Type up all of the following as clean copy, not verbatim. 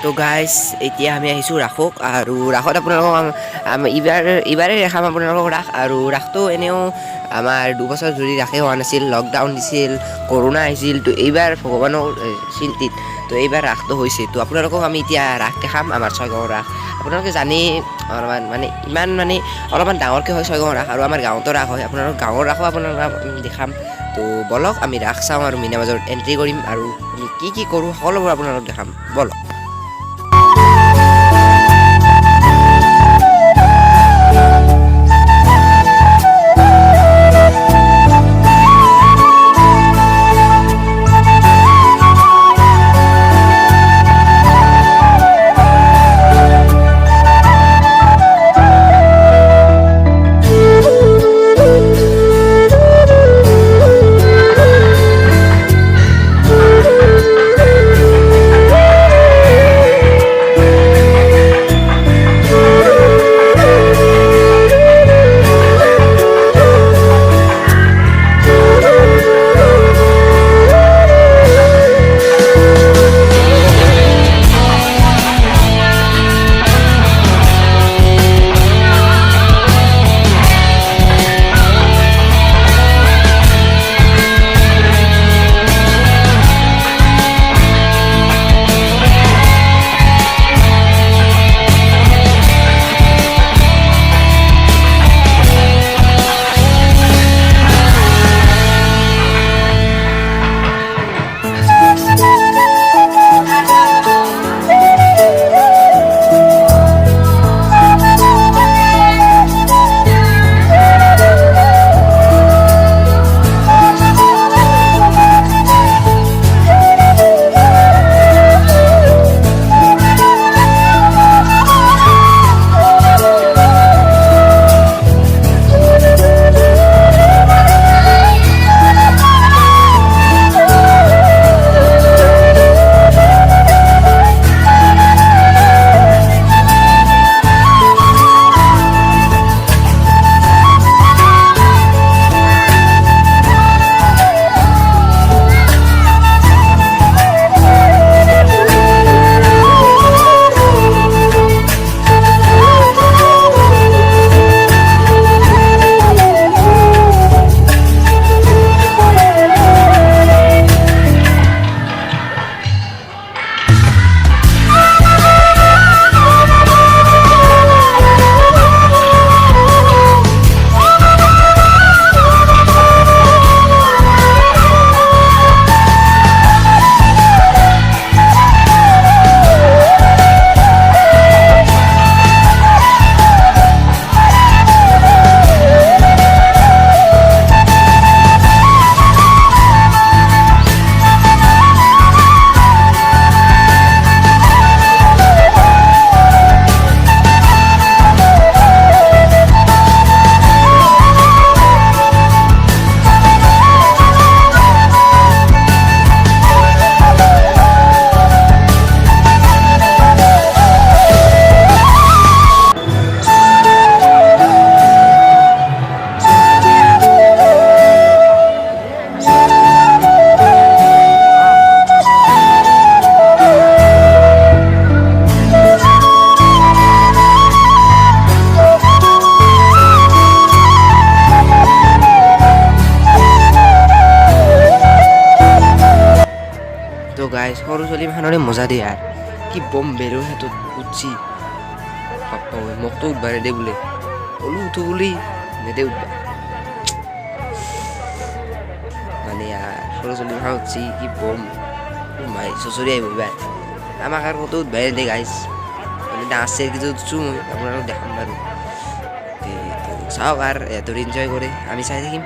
তো গাইজ এতিয়া আমি আহিছোঁ ৰাসক আৰু ৰাসত আপোনালোকক এইবাৰেই দেখাম আপোনালোকক ৰাস আৰু ৰাসটো এনেও আমাৰ দুবছৰ ধৰি ৰাসে হোৱা নাছিল, লকডাউন দিছিল, কৰোণা আহিছিল। তো এইবাৰ ভগৱানৰ চিন্তিত তো এইবাৰ ৰাসটো হৈছে। তো আপোনালোকক আমি এতিয়া ৰাস দেখাম, আমাৰ ছয়গাঁৱৰ ৰাস। আপোনালোকে জানেই অলপমান ডাঙৰকৈ হয় ছয়গাঁৱৰ ৰাস, আৰু আমাৰ গাঁৱতো ৰাস হয়। আপোনালোক গাঁৱৰ ৰাসো আপোনালোকক দেখাম। তো বলক আমি ৰাস চাওঁ আৰু মীনা বজাৰত এণ্ট্ৰি কৰিম, আৰু আমি কি কৰোঁ সকলোবোৰ আপোনালোকক দেখাম। বলক। তো গাইজ সৰু ছোৱালী মানৰে মজা দিয়ে আৰু কি বম বেলুন হাতত উঠছি, পাপ্পা মোকতো উঠবা নেদে বোলে, ক'লো উঠো বুলি নেদে উঠবা। মানে সৰু ছোৱালী মাহ উঠছি কি বম, মাই চচৰি আহিব এইবাৰ আমাক আৰু ক'তো উঠবাই নেদে গাইজ। মানে ডান্স কিছু উঠছোঁ মই, আপোনালোক দেখাম বাৰু। চাওক আৰু ইহঁতৰ এনজয় কৰে, আমি চাই থাকিম।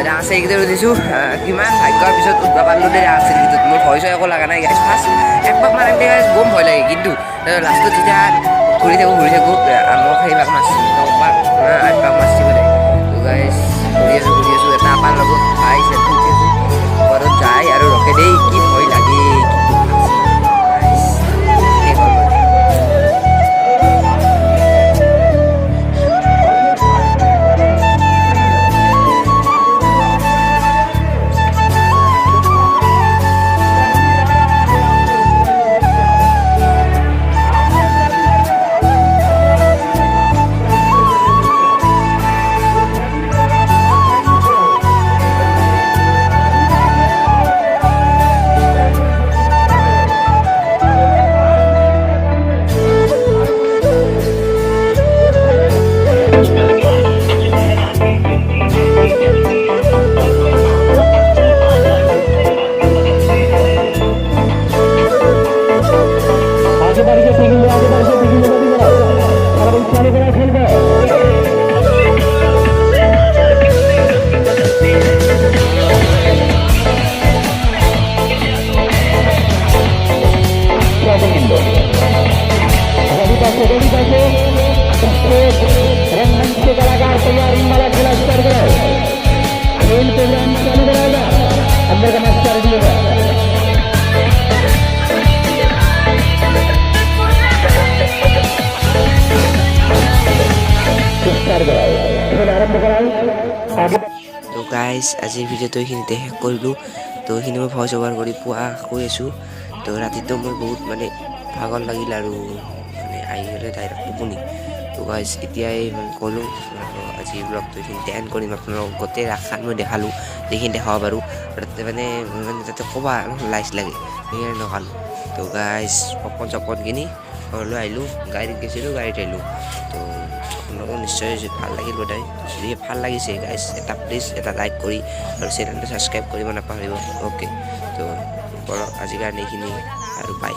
ডাঙৰ চাইকেলত উঠিছোঁ কিমান ভাগ্যৰ পিছত উঠবা পাৰিলোঁ দেই ডাঙৰ চাইকেলত মোৰ ভয় চয় একো লগা নাই গাইছ ফাৰ্ষ্ট একপাক মান এনেকৈ গম ভয় লাগে কিন্তু লাষ্টত যেতিয়া ঘূৰি থাকোঁ মোক সেইপাক মাৰছি নপাক 8 পাক মাৰছি বোলে তো গাইছ ঘূৰি আছোঁ এটা আপাৰ লগত ভাই চেল্ফি উঠি আছোঁ ঘৰত যায় আৰু ৰখে দেই কি ভয় লাগে তো গাইজ আজিৰ ভিডিঅ'টো এইখিনিতে শেষ কৰিলোঁ তো এইখিনি মই ভইচ অভাৰ কৰি পুৱা কৈ আছোঁ তো ৰাতিটো মোৰ বহুত মানে ভাগৰ লাগিল আৰু মানে আহি গ'লে ডাইৰেক্ট টোপনি তো গাইজ এতিয়াই ক'লোঁ আজি ব্লগটো এইখিনিতে এণ্ড কৰিম আপোনালোকক গোটেই ৰাস্তাত মই দেখালোঁ যিখিনি দেখাব পাৰোঁ তাতে মানে যাতে ক'বা লাইচ লাগে সেইকাৰণে নকালোঁ তো গাইজ পপকৰ্ণ চপকৰ্ণ কিনি ঘৰলৈ আহিলোঁ গাড়ীত গৈছিলোঁ গাড়ীত আহিলোঁ তো আপোনালোকক নিশ্চয় ভাল লাগিল বোধহয় যদি ভাল লাগিছে গাইজ এটা প্লিজ এটা লাইক কৰি আৰু চেনেলটো ছাবস্ক্ৰাইব কৰিব নাপাহৰিব অ'কে তো বলক আজিৰ কাৰণে এইখিনি আৰু বাই